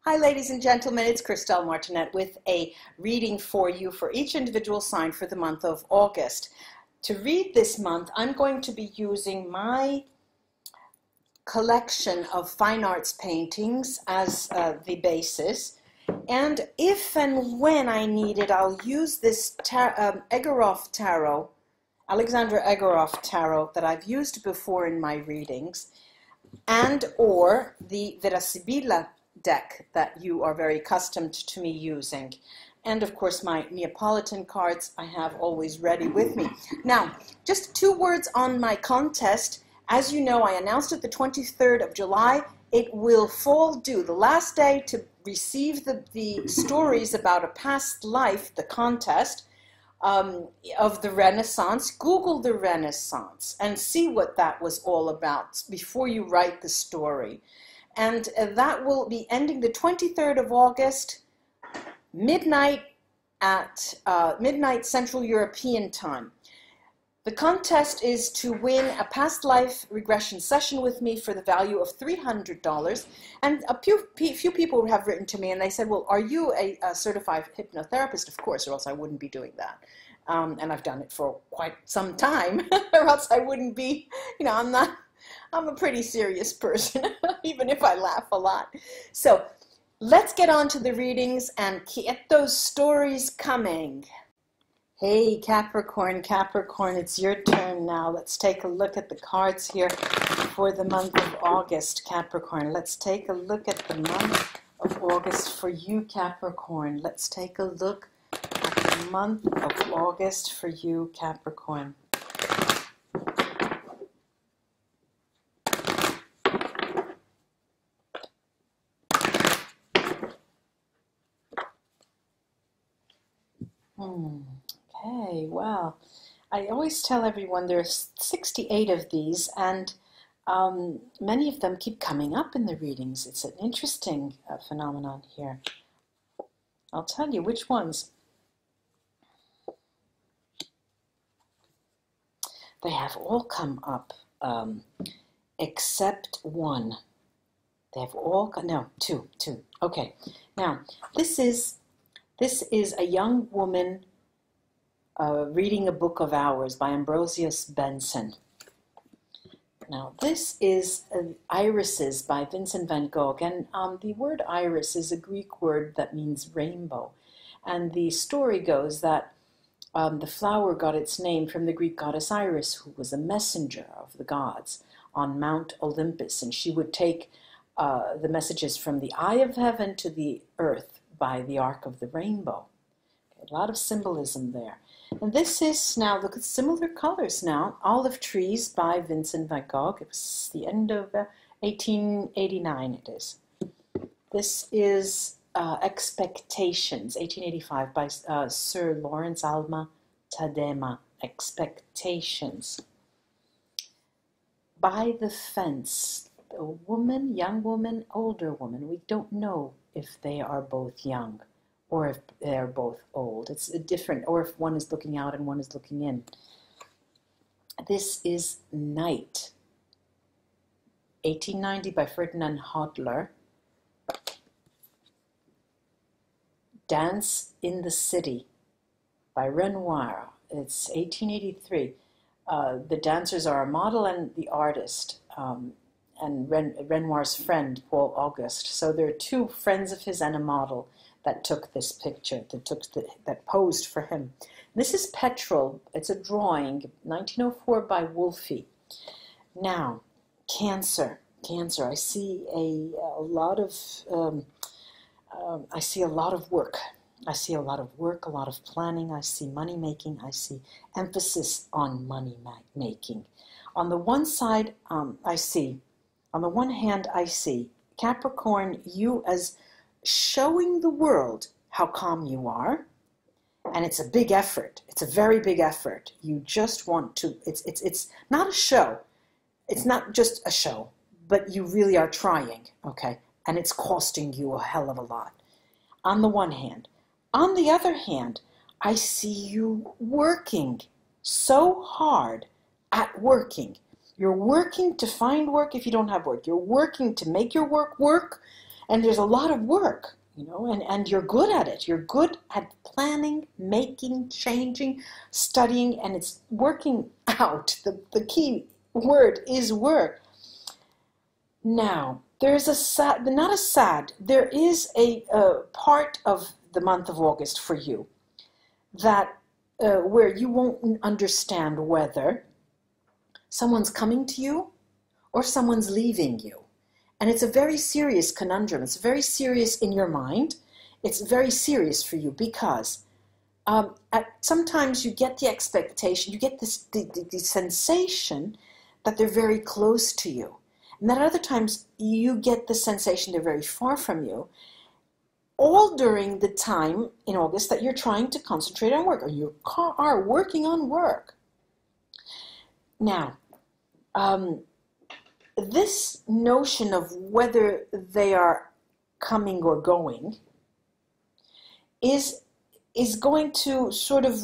Hi ladies and gentlemen, it's Christelle Martinette with a reading for you for each individual sign for the month of August. To read this month, I'm going to be using my collection of fine arts paintings as the basis. And if and when I need it, I'll use this Egorov tarot, Alexandra Egorov tarot that I've used before in my readings, and or the VERA SIBILLA deck that you are very accustomed to me using. And of course my Neapolitan cards I have always ready with me. Now, just 2 words on my contest. As you know, I announced it the 23rd of July. It will fall due, the last day to receive the stories about a past life, the contest of the Renaissance. Google the Renaissance and see what that was all about before you write the story. And that will be ending the 23rd of August, midnight at midnight Central European time. The contest is to win a past life regression session with me for the value of $300. And a few people have written to me and they said, well, are you a certified hypnotherapist? Of course, or else I wouldn't be doing that. And I've done it for quite some time, or else I wouldn't be, I'm a pretty serious person, even if I laugh a lot. So let's get on to the readings and get those stories coming. Hey, Capricorn, it's your turn now. Let's take a look at the cards here for the month of August, Capricorn. Let's take a look at the month of August for you, Capricorn. Let's take a look at the month of August for you, Capricorn. Okay, well, I always tell everyone there's 68 of these, and many of them keep coming up in the readings. It's an interesting phenomenon here. I'll tell you which ones. They have all come up, except one. They have all, no, two. Okay, now this is a young woman reading a book of hours by Ambrosius Benson. Now this is Irises by Vincent van Gogh, and the word iris is a Greek word that means rainbow. And the story goes that the flower got its name from the Greek goddess Iris, who was a messenger of the gods on Mount Olympus, and she would take the messages from the eye of heaven to the earth by the arc of the rainbow. A lot of symbolism there. And this is, now look at similar colors now, Olive Trees by Vincent van Gogh. It was the end of 1889 it is. This is Expectations, 1885 by Sir Lawrence Alma Tadema, Expectations. By the Fence, a woman, young woman, older woman. We don't know if they are both young or if they're both old. It's different, or if one is looking out and one is looking in. This is Night, 1890 by Ferdinand Hodler. Dance in the City by Renoir. It's 1883. The dancers are a model and the artist, and Renoir's friend, Paul Auguste. So there are 2 friends of his and a model that took this picture, that posed for him. This is Petrol. It's a drawing, 1904 by Wolfe. Now, Cancer. I see a lot of work. I see a lot of work, a lot of planning. I see money making. I see emphasis on money making. On the one side, on the one hand, I see Capricorn, you as showing the world how calm you are, and it's a big effort. It's a very big effort. You just want to, it's not a show. It's not just a show, but you really are trying, okay? And it's costing you a hell of a lot, on the one hand. On the other hand, I see you working so hard at working. You're working to find work if you don't have work. You're working to make your work work, And there's a lot of work, you know, and you're good at it. You're good at planning, making, changing, studying, and it's working out. The key word is work. Now, there's a sad, not a sad, there is a part of the month of August for you that where you won't understand whether someone's coming to you or someone's leaving you. And it's a very serious conundrum. It's very serious in your mind. It's very serious for you because sometimes you get the expectation, you get this the sensation that they're very close to you. And then other times you get the sensation they're very far from you, all during the time in August that you're trying to concentrate on work, or you are working on work. Now, this notion of whether they are coming or going is going to sort of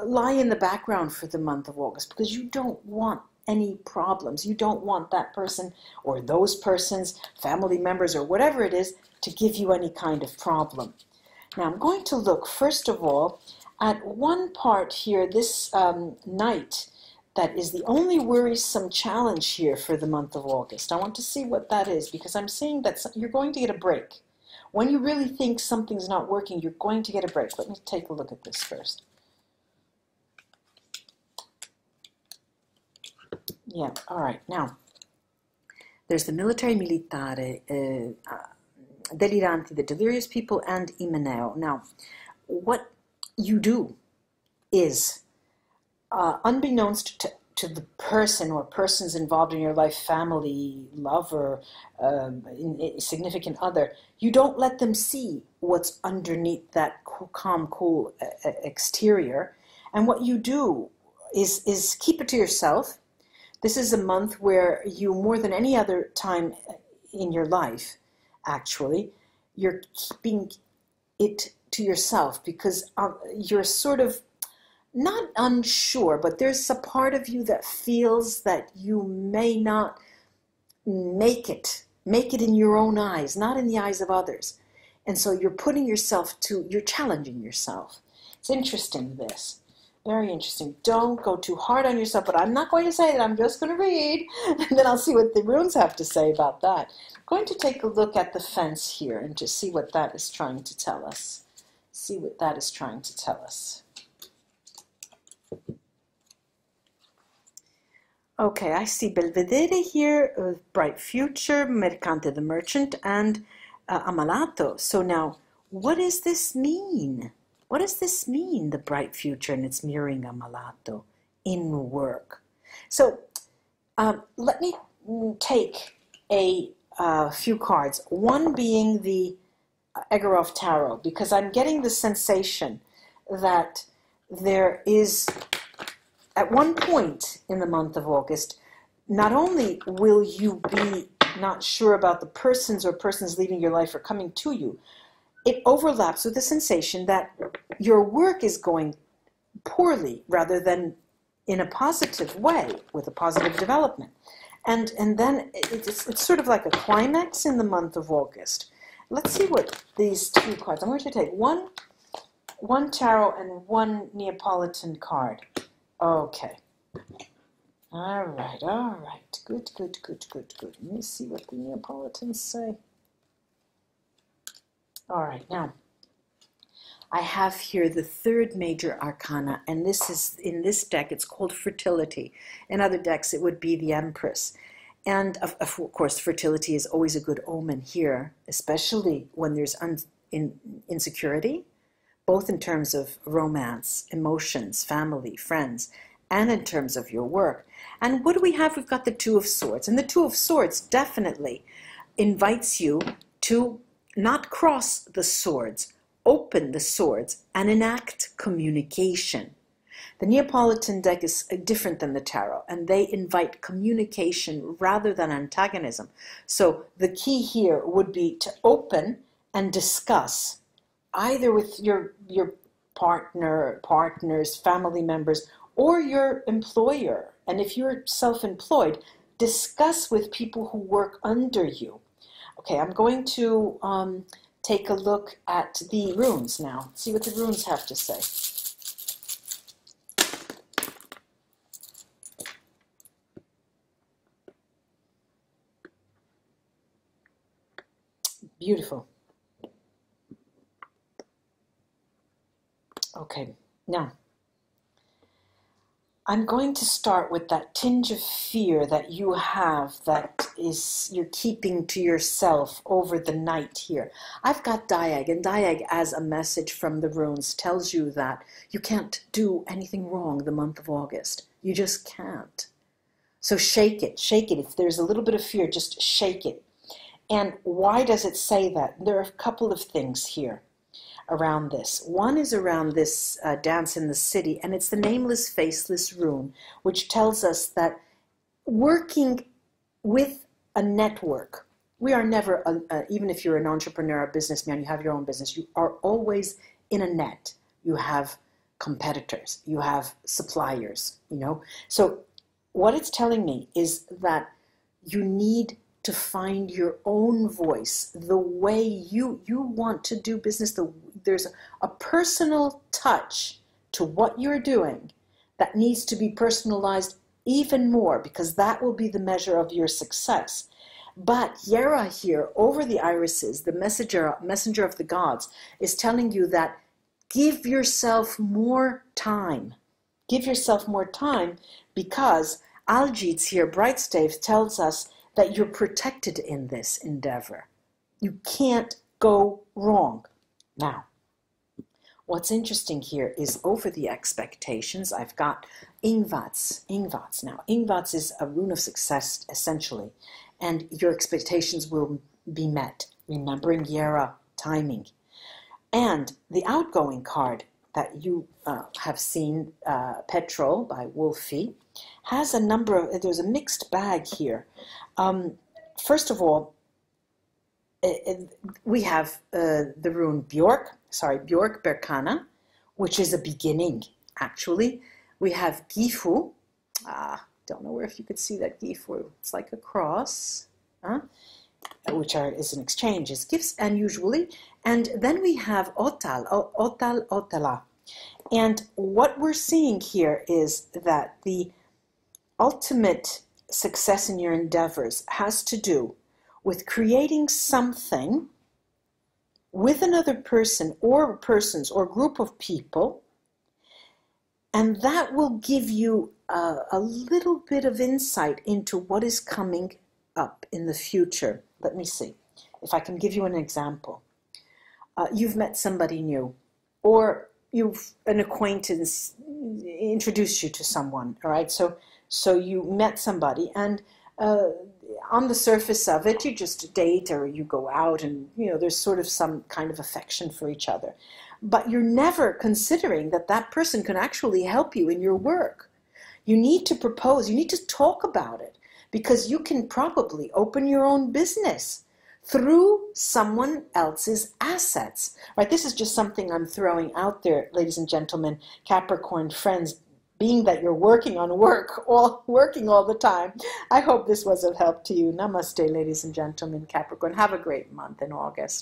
lie in the background for the month of August, because you don't want any problems. You don't want that person or those persons, family members or whatever it is, to give you any kind of problem. Now I'm going to look first of all at one part here, this night, that is the only worrisome challenge here for the month of August. I want to see what that is, because I'm seeing that you're going to get a break. When you really think something's not working, you're going to get a break. Let me take a look at this first. Yeah, all right. Now, there's the military militare, deliranti, the delirious people, and imeneo. Now, what you do is, unbeknownst to the person or persons involved in your life, family, lover, significant other, you don't let them see what's underneath that calm, cool exterior. And what you do is keep it to yourself. This is a month where you, more than any other time in your life, actually, you're keeping it to yourself, because you're sort of not unsure, but there's a part of you that feels that you may not make it in your own eyes, not in the eyes of others. And so you're putting yourself you're challenging yourself. It's interesting, this. Very interesting. Don't go too hard on yourself, but I'm not going to say that. I'm just going to read, and then I'll see what the runes have to say about that. I'm going to take a look at the fence here and just see what that is trying to tell us. See what that is trying to tell us. Okay, I see Belvedere here, bright future, Mercante the merchant, and Ammalato. So now, what does this mean? What does this mean, the bright future, and it's mirroring Ammalato in work? So let me take a few cards, one being the Egoroff Tarot, because I'm getting the sensation that there is, at one point in the month of August, not only will you be not sure about the persons or persons leaving your life or coming to you, it overlaps with the sensation that your work is going poorly rather than in a positive way, with a positive development. And then it's sort of like a climax in the month of August. Let's see what these two cards, I'm going to take one tarot and one Neapolitan card. Okay. All right. Good. Let me see what the Neapolitans say. All right, now, I have here the third major arcana, and this is, in this deck, it's called fertility. In other decks, it would be the Empress. And, of course, fertility is always a good omen here, especially when there's insecurity, both in terms of romance, emotions, family, friends, and in terms of your work. And what do we have? We've got the Two of Swords. And the Two of Swords definitely invites you to not cross the swords, open the swords, and enact communication. The Neapolitan deck is different than the tarot, and they invite communication rather than antagonism. So the key here would be to open and discuss, either with your partners, family members, or your employer. And if you're self-employed, discuss with people who work under you Okay, I'm going to take a look at the runes now. See what the runes have to say. Beautiful. Okay, now I'm going to start with that tinge of fear that you have, that is you're keeping to yourself over the night here. I've got Diag, and Diag, as a message from the runes, tells you that you can't do anything wrong the month of August. You just can't. So shake it, shake it. If there's a little bit of fear, just shake it. And why does it say that? There are a couple of things here around this. One is around this dance in the city, and it's the nameless, faceless rune, which tells us that working with a network, we are never, even if you're an entrepreneur, a businessman, you have your own business, you are always in a net. You have competitors, you have suppliers, you know. So what it's telling me is that you need to find your own voice, the way you want to do business. There's a personal touch to what you're doing that needs to be personalized even more, because that will be the measure of your success. But Yera here, over the irises, the messenger of the gods, is telling you that give yourself more time. Give yourself more time, because Algides here, Bright Stave, tells us that you're protected in this endeavor. You can't go wrong. Now, what's interesting here is over the expectations, I've got Ingvats. Now, Ingvats is a rune of success, essentially, and your expectations will be met, remembering Yera timing. And the outgoing card that you have seen, Petrol by Wolfie, has a number of, there's a mixed bag here. First of all, we have the rune Bjork Berkana, which is a beginning, actually. We have Gifu. Don't know if you could see that Gifu. It's like a cross, which is an exchange, is gifts, and usually. And then we have Otala. And what we're seeing here is that the ultimate success in your endeavors has to do with creating something with another person or persons or group of people, and that will give you a little bit of insight into what is coming up in the future. Let me see if I can give you an example. You've met somebody new, or an acquaintance introduced you to someone, all right? So you met somebody, and on the surface of it, you just date or you go out, and there's sort of some kind of affection for each other. But you're never considering that that person can actually help you in your work. You need to propose, you need to talk about it, because you can probably open your own business through someone else's assets, right? This is just something I'm throwing out there, ladies and gentlemen, Capricorn friends, being that you're working all the time. I hope this was of help to you. Namaste, ladies and gentlemen, Capricorn. Have a great month in August.